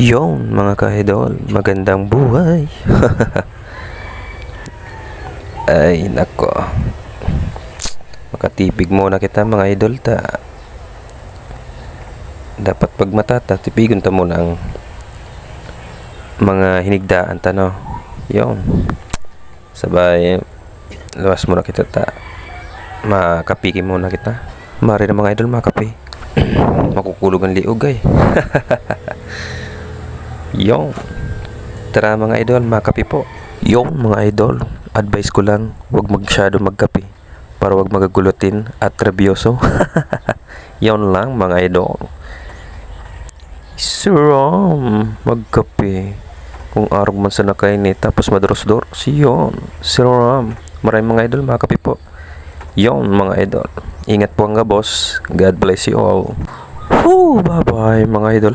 Yon mga ka-idol, magandang buhay. Ay nako, makatipig muna kita mga idol ta. Dapat pag matata, tipigon ta muna ang mga hinigdaan ta no. Yon, sabay lawas muna kita ta. Makapiki muna kita. Mari na mga idol makape. Makukulog ang liog ay. Yung tara mga idol, makape po. Yung mga idol, advice ko lang, huwag masyado magkape para huwag magagulutin at rabyoso. Yon lang mga idol. Siram magkape kung araw man sa nakainit tapos madros-doros. Yon siram. Maraming mga idol, makape po. Yon mga idol, ingat po nga boss. God bless you all. Bye bye mga idol.